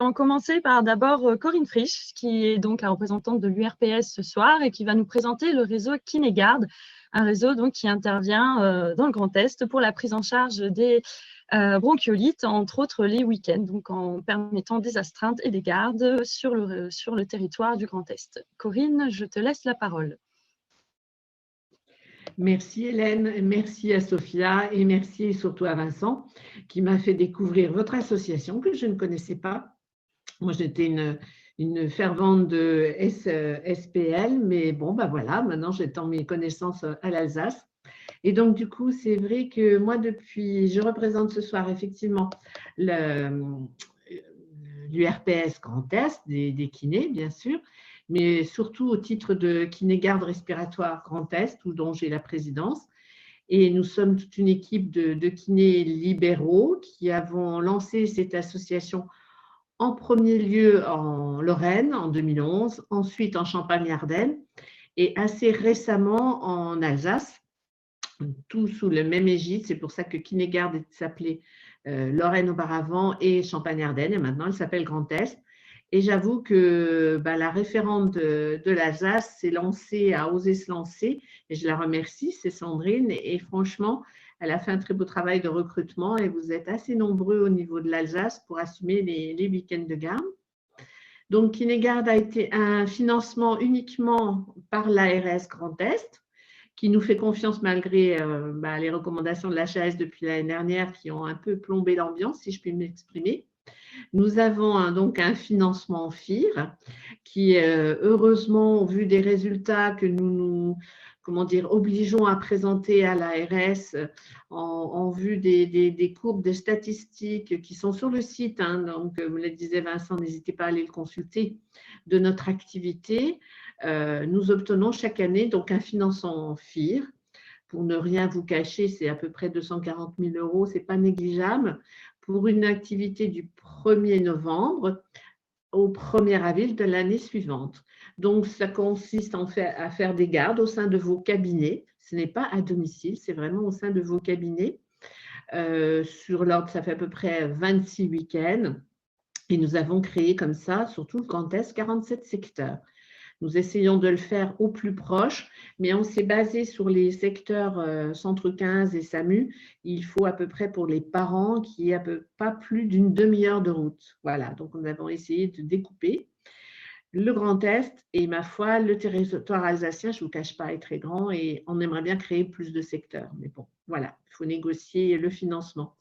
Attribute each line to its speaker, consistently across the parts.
Speaker 1: allons commencer par d'abord Corinne Frisch, qui est donc la représentante de l'URPS ce soir et qui va nous présenter le réseau KinéGard, un réseau donc qui intervient dans le Grand Est pour la prise en charge des bronchiolites, entre autres les week-ends, donc en permettant des astreintes et des gardes sur le territoire du Grand Est. Corinne, je te laisse la parole.
Speaker 2: Merci Hélène, merci à Sophia et merci surtout à Vincent qui m'a fait découvrir votre association que je ne connaissais pas. Moi, j'étais une fervente de SPL, mais bon, ben voilà, maintenant j'étends mes connaissances à l'Alsace. Et donc, du coup, c'est vrai que moi, je représente ce soir effectivement l'URPS Grand Est, des kinés, bien sûr, mais surtout au titre de KinéGard respiratoire Grand Est, dont j'ai la présidence. Et nous sommes toute une équipe de kinés libéraux qui avons lancé cette association en premier lieu en Lorraine en 2011, ensuite en Champagne-Ardenne et assez récemment en Alsace, tout sous le même égide. C'est pour ça que KinéGard s'appelait Lorraine auparavant et Champagne-Ardenne, et maintenant elle s'appelle Grand Est. Et j'avoue que la référente de l'Alsace a osé se lancer, et je la remercie, c'est Sandrine, et franchement, elle a fait un très beau travail de recrutement et vous êtes assez nombreux au niveau de l'Alsace pour assumer les week-ends de garde. Donc, KinéGard a été un financement uniquement par l'ARS Grand Est, qui nous fait confiance malgré les recommandations de l'HAS depuis l'année dernière qui ont un peu plombé l'ambiance, si je puis m'exprimer. Nous avons donc un financement FIR qui, heureusement, au vu des résultats que nous obligeons à présenter à l'ARS en vue des courbes de statistiques qui sont sur le site, hein, donc, comme le disait Vincent, n'hésitez pas à aller le consulter, de notre activité. Nous obtenons chaque année donc un financement FIR. Pour ne rien vous cacher, c'est à peu près 240 000 €, ce n'est pas négligeable, pour une activité du 1er novembre au 1er avril de l'année suivante. Donc, ça consiste à faire des gardes au sein de vos cabinets. Ce n'est pas à domicile, c'est vraiment au sein de vos cabinets. Sur l'ordre, ça fait à peu près 26 week-ends. Et nous avons créé comme ça, sur tout le Grand Est, 47 secteurs. Nous essayons de le faire au plus proche, mais on s'est basé sur les secteurs Centre 15 et SAMU. Il faut à peu près pour les parents qu'il n'y ait pas plus d'une demi-heure de route. Voilà, donc nous avons essayé de découper le Grand Est et ma foi, le territoire alsacien, je ne vous cache pas, est très grand et on aimerait bien créer plus de secteurs. Mais bon, voilà, il faut négocier le financement.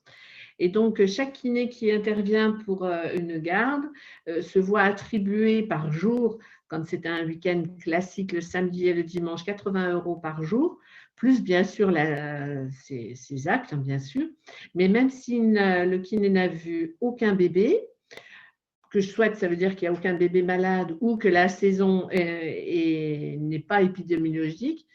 Speaker 2: Et donc, chaque kiné qui intervient pour une garde se voit attribuer par jour, quand c'est un week-end classique, le samedi et le dimanche, 80 € par jour, plus bien sûr ses actes, hein, bien sûr. Mais même si le kiné n'a vu aucun bébé, que je souhaite, ça veut dire qu'il n'y a aucun bébé malade ou que la saison n'est pas épidémiologique,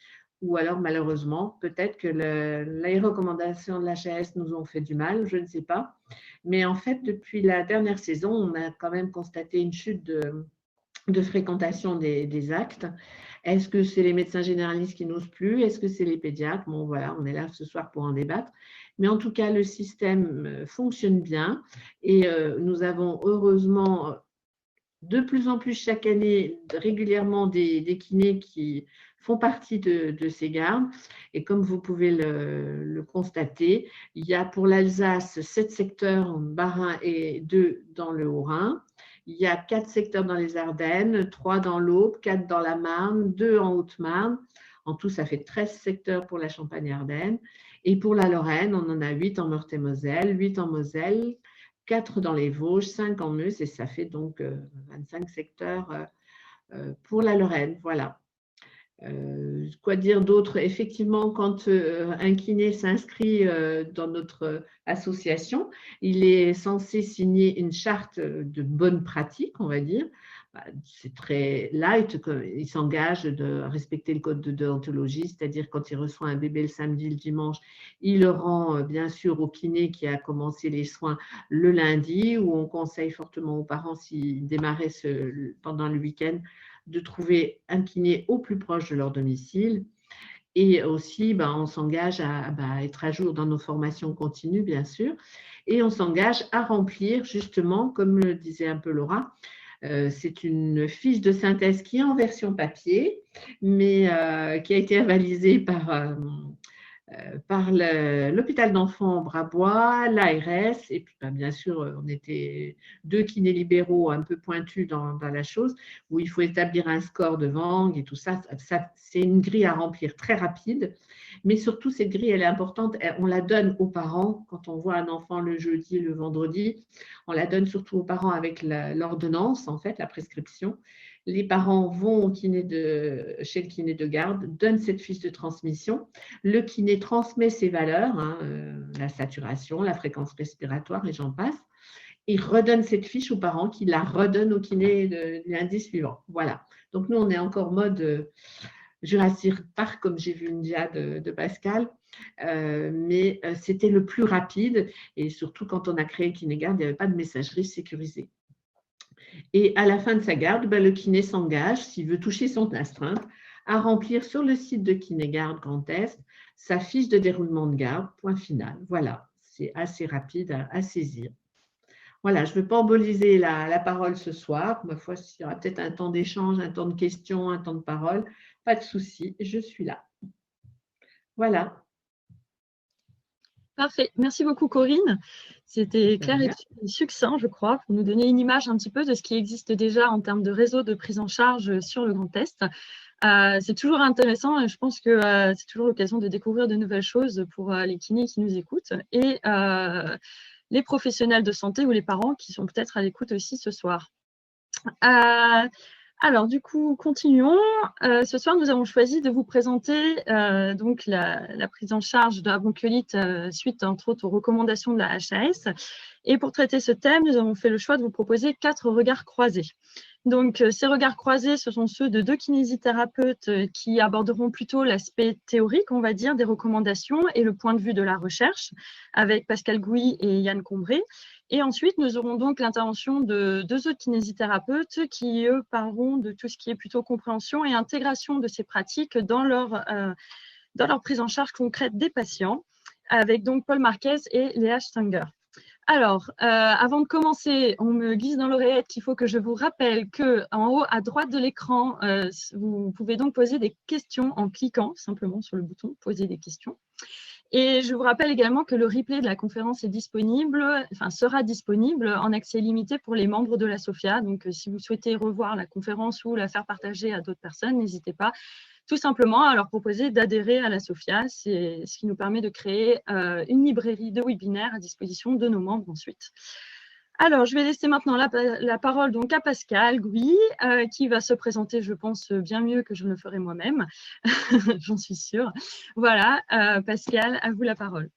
Speaker 2: ou alors malheureusement, peut-être que les recommandations de l'HAS nous ont fait du mal, je ne sais pas. Mais en fait, depuis la dernière saison, on a quand même constaté une chute de fréquentation des actes. Est-ce que c'est les médecins généralistes qui n'osent plus? Est-ce que c'est les pédiatres? Bon, voilà, on est là ce soir pour en débattre. Mais en tout cas, le système fonctionne bien et nous avons heureusement de plus en plus chaque année régulièrement des kinés qui font partie de ces gardes. Et comme vous pouvez le constater, il y a pour l'Alsace 7 secteurs en Bas-Rhin et 2 dans le Haut-Rhin. Il y a 4 secteurs dans les Ardennes, 3 dans l'Aube, 4 dans la Marne, 2 en Haute-Marne. En tout, ça fait 13 secteurs pour la Champagne-Ardenne. Et pour la Lorraine, on en a 8 en Meurthe-et-Moselle, 8 en Moselle, 4 dans les Vosges, 5 en Meuse, et ça fait donc 25 secteurs pour la Lorraine. Voilà. Quoi dire d'autre? Effectivement, quand un kiné s'inscrit dans notre association, il est censé signer une charte de bonne pratique, on va dire. C'est très light, il s'engage de respecter le code de déontologie, c'est-à-dire quand il reçoit un bébé le samedi, le dimanche, il le rend bien sûr au kiné qui a commencé les soins le lundi, où on conseille fortement aux parents s'ils démarraient pendant le week-end de trouver un kiné au plus proche de leur domicile. Et aussi, on s'engage à être à jour dans nos formations continues, bien sûr, et on s'engage à remplir, justement, comme le disait un peu Laura, c'est une fiche de synthèse qui est en version papier, mais qui a été avalisée par l'hôpital d'enfants Brabois, l'ARS, et puis bien sûr, on était 2 kinés libéraux un peu pointus dans la chose, où il faut établir un score de Vang et tout ça. C'est une grille à remplir très rapide, mais surtout, cette grille, elle est importante. On la donne aux parents quand on voit un enfant le jeudi, le vendredi. On la donne surtout aux parents avec l'ordonnance, en fait, la prescription. Les parents vont chez le kiné de garde, donnent cette fiche de transmission. Le kiné transmet ses valeurs, la saturation, la fréquence respiratoire, et j'en passe. Il redonne cette fiche aux parents qui la redonnent au kiné de lundi suivant. Voilà. Donc, nous, on est encore mode Jurassic Park, comme j'ai vu une dia de Pascal. Mais c'était le plus rapide. Et surtout, quand on a créé KinéGarde, il n'y avait pas de messagerie sécurisée. Et à la fin de sa garde, le kiné s'engage, s'il veut toucher son astreinte, à remplir sur le site de KinéGarde Grand Est sa fiche de déroulement de garde, point final. Voilà, c'est assez rapide à saisir. Voilà, je ne veux pas emboliser la parole ce soir. Ma foi, il y aura peut-être un temps d'échange, un temps de questions, un temps de parole. Pas de souci, je suis là. Voilà.
Speaker 1: Parfait. Merci beaucoup, Corinne. C'était clair et succinct, je crois, pour nous donner une image un petit peu de ce qui existe déjà en termes de réseau de prise en charge sur le Grand Est. C'est toujours intéressant et je pense que c'est toujours l'occasion de découvrir de nouvelles choses pour les kinés qui nous écoutent et les professionnels de santé ou les parents qui sont peut-être à l'écoute aussi ce soir. Alors, du coup, continuons. Ce soir, nous avons choisi de vous présenter donc la prise en charge de la bronchiolite suite, entre autres, aux recommandations de la HAS. Et pour traiter ce thème, nous avons fait le choix de vous proposer 4 regards croisés. Donc, ces regards croisés, ce sont ceux de 2 kinésithérapeutes qui aborderont plutôt l'aspect théorique, on va dire, des recommandations et le point de vue de la recherche, avec Pascal Gouy et Yann Combré. Et ensuite, nous aurons donc l'intervention de 2 autres kinésithérapeutes qui, eux, parleront de tout ce qui est plutôt compréhension et intégration de ces pratiques dans leur prise en charge concrète des patients, avec donc Paul Marquez et Léa Stenger. Alors, avant de commencer, on me glisse dans l'oreillette qu'il faut que je vous rappelle qu'en haut à droite de l'écran, vous pouvez donc poser des questions en cliquant simplement sur le bouton « Poser des questions ». Et je vous rappelle également que le replay de la conférence est disponible, sera disponible en accès limité pour les membres de la SOFIA. Donc, si vous souhaitez revoir la conférence ou la faire partager à d'autres personnes, n'hésitez pas tout simplement à leur proposer d'adhérer à la SOFIA. C'est ce qui nous permet de créer une librairie de webinaires à disposition de nos membres ensuite. Alors, je vais laisser maintenant la parole donc à Pascal Gouy, qui va se présenter, je pense, bien mieux que je ne le ferai moi-même. J'en suis sûre. Voilà, Pascal, à vous la parole.